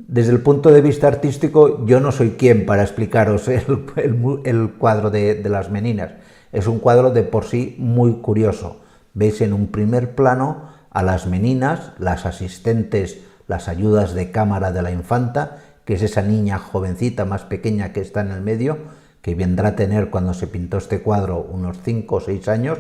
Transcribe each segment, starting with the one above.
Desde el punto de vista artístico, yo no soy quien para explicaros el cuadro de las Meninas. Es un cuadro de por sí muy curioso. Veis en un primer plano a las Meninas, las asistentes, las ayudas de cámara de la infanta, que es esa niña jovencita más pequeña que está en el medio, que vendrá a tener cuando se pintó este cuadro unos 5 o 6 años.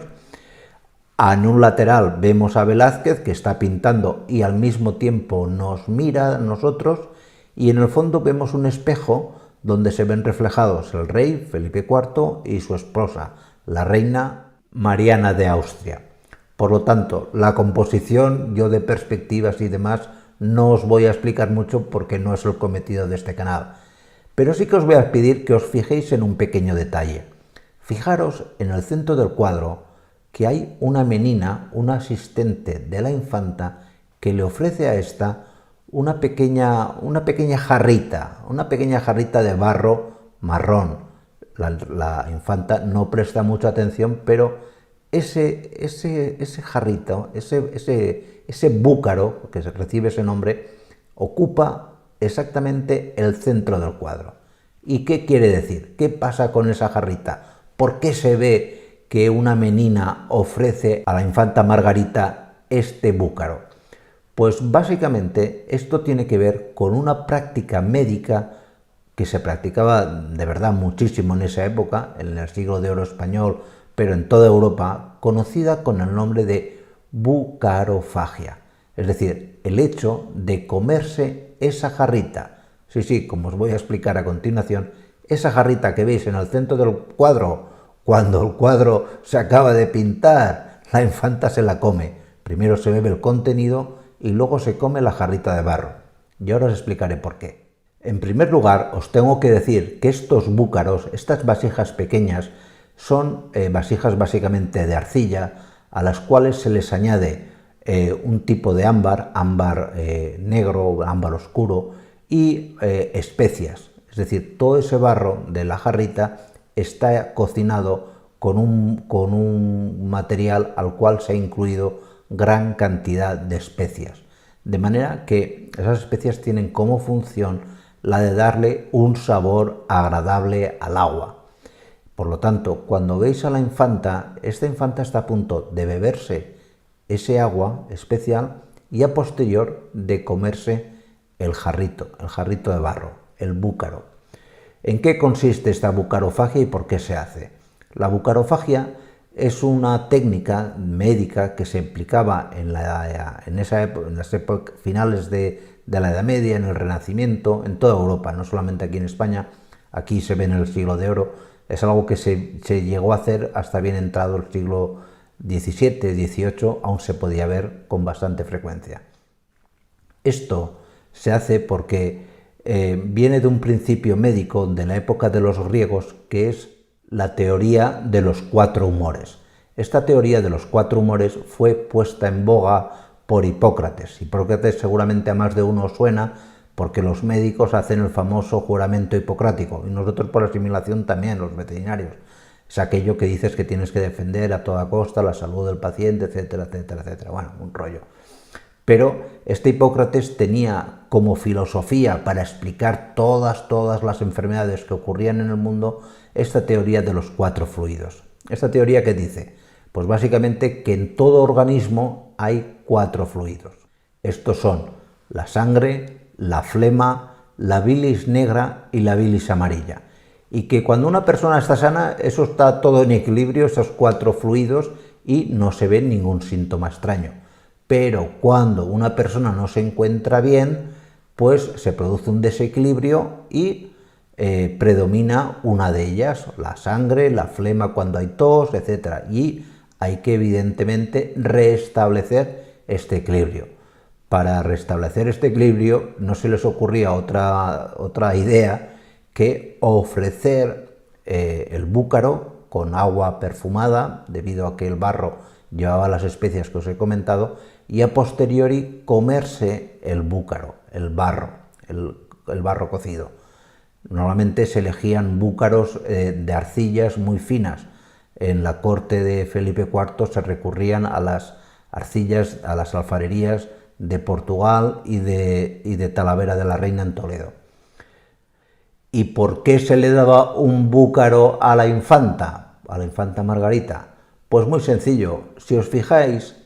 En un lateral vemos a Velázquez, que está pintando y al mismo tiempo nos mira a nosotros, y en el fondo vemos un espejo donde se ven reflejados el rey Felipe IV y su esposa, la reina Mariana de Austria. Por lo tanto, la composición, yo de perspectivas y demás, no os voy a explicar mucho porque no es el cometido de este canal. Pero sí que os voy a pedir que os fijéis en un pequeño detalle. Fijaros en el centro del cuadro que hay una menina, una asistente de la infanta, que le ofrece a esta una pequeña jarrita de barro marrón. La infanta no presta mucha atención, pero ese jarrito, ese búcaro, que recibe ese nombre, ocupa exactamente el centro del cuadro. ¿Y qué quiere decir? ¿Qué pasa con esa jarrita? ¿Por qué se ve que una menina ofrece a la infanta Margarita este búcaro? Pues básicamente esto tiene que ver con una práctica médica que se practicaba de verdad muchísimo en esa época, en el siglo de oro español, pero en toda Europa, conocida con el nombre de bucarofagia, es decir, el hecho de comerse esa jarrita. Sí, como os voy a explicar a continuación, esa jarrita que veis en el centro del cuadro, cuando el cuadro se acaba de pintar, la infanta se la come. Primero se bebe el contenido y luego se come la jarrita de barro. Y ahora os explicaré por qué. En primer lugar, os tengo que decir que estos búcaros, estas vasijas pequeñas, son vasijas básicamente de arcilla, a las cuales se les añade un tipo de ámbar, negro, ámbar oscuro, y especias. Es decir, todo ese barro de la jarrita está cocinado con un material al cual se ha incluido gran cantidad de especias. De manera que esas especias tienen como función la de darle un sabor agradable al agua. Por lo tanto, cuando veis a la infanta, esta infanta está a punto de beberse ese agua especial y a posterior de comerse el jarrito de barro, el búcaro. ¿En qué consiste esta bucarofagia y por qué se hace? La bucarofagia es una técnica médica que se aplicaba en las épocas finales de la Edad Media, en el Renacimiento, en toda Europa, no solamente aquí en España. Aquí se ve en el siglo de oro. Es algo que se llegó a hacer hasta bien entrado el siglo XVII, XVIII, aún se podía ver con bastante frecuencia. Esto se hace porque viene de un principio médico de la época de los griegos, que es la teoría de los 4 humores. Esta teoría de los 4 humores fue puesta en boga por Hipócrates. Hipócrates seguramente a más de uno suena, porque los médicos hacen el famoso juramento hipocrático, y nosotros por asimilación también, los veterinarios. Es aquello que dices que tienes que defender a toda costa la salud del paciente, etcétera, etcétera, etcétera. Bueno, un rollo. Pero este Hipócrates tenía como filosofía para explicar todas las enfermedades que ocurrían en el mundo esta teoría de los 4 fluidos. ¿Esta teoría qué dice? Pues básicamente que en todo organismo hay 4 fluidos. Estos son la sangre, la flema, la bilis negra y la bilis amarilla. Y que cuando una persona está sana, eso está todo en equilibrio, esos 4 fluidos, y no se ve ningún síntoma extraño. Pero cuando una persona no se encuentra bien, pues se produce un desequilibrio y predomina una de ellas, la sangre, la flema cuando hay tos, etc. Y hay que evidentemente restablecer este equilibrio. Para restablecer este equilibrio no se les ocurría otra idea que ofrecer el búcaro con agua perfumada, debido a que el barro llevaba las especias que os he comentado, y a posteriori comerse el búcaro, el barro cocido. Normalmente se elegían búcaros de arcillas muy finas. En la corte de Felipe IV se recurrían a las arcillas, a las alfarerías de Portugal y de Talavera de la Reina en Toledo. ¿Y por qué se le daba un búcaro a la infanta Margarita? Pues muy sencillo, si os fijáis,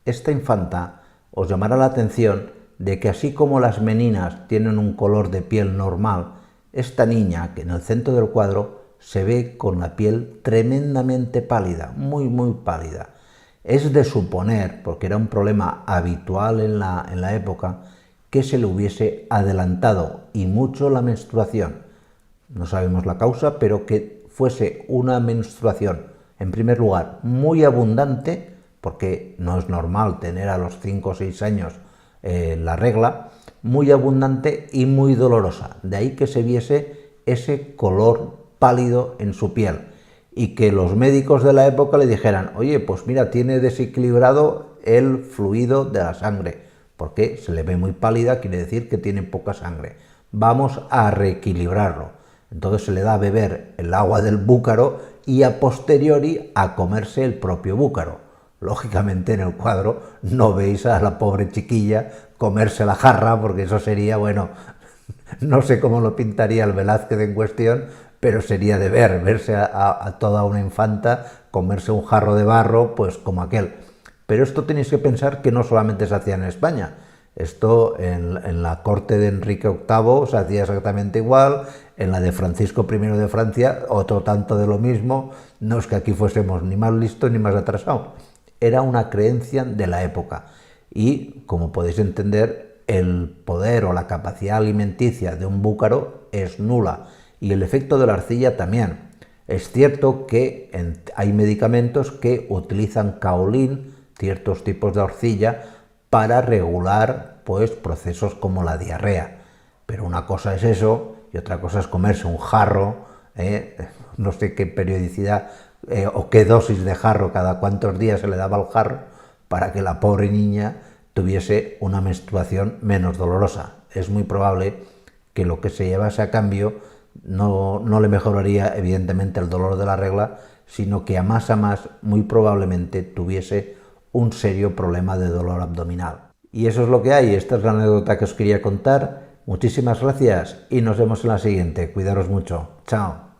esta infanta os llamará la atención de que así como las meninas tienen un color de piel normal, esta niña, que en el centro del cuadro, se ve con la piel tremendamente pálida, muy pálida. Es de suponer, porque era un problema habitual en la época, que se le hubiese adelantado y mucho la menstruación. No sabemos la causa, pero que fuese una menstruación, en primer lugar, muy abundante, porque no es normal tener a los 5 o 6 años la regla, muy abundante y muy dolorosa. De ahí que se viese ese color pálido en su piel y que los médicos de la época le dijeran, oye, pues mira, tiene desequilibrado el fluido de la sangre, porque se le ve muy pálida, quiere decir que tiene poca sangre. Vamos a reequilibrarlo. Entonces se le da a beber el agua del búcaro y a posteriori a comerse el propio búcaro. Lógicamente en el cuadro no veis a la pobre chiquilla comerse la jarra, porque eso sería, bueno, no sé cómo lo pintaría el Velázquez en cuestión, pero sería de verse a toda una infanta comerse un jarro de barro, pues como aquel. Pero esto tenéis que pensar que no solamente se hacía en España. Esto en la corte de Enrique VIII se hacía exactamente igual, en la de Francisco I de Francia otro tanto de lo mismo. No es que aquí fuésemos ni más listos ni más atrasados, era una creencia de la época y, como podéis entender, el poder o la capacidad alimenticia de un búcaro es nula y el efecto de la arcilla también. Es cierto que hay medicamentos que utilizan caolín, ciertos tipos de arcilla, para regular pues procesos como la diarrea, pero una cosa es eso y otra cosa es comerse un jarro, no sé qué periodicidad o qué dosis de jarro, cada cuántos días se le daba al jarro para que la pobre niña tuviese una menstruación menos dolorosa. Es muy probable que lo que se llevase a cambio no le mejoraría evidentemente el dolor de la regla, sino que a más muy probablemente tuviese un serio problema de dolor abdominal. Y eso es lo que hay, esta es la anécdota que os quería contar. Muchísimas gracias y nos vemos en la siguiente. Cuidaros mucho. Chao.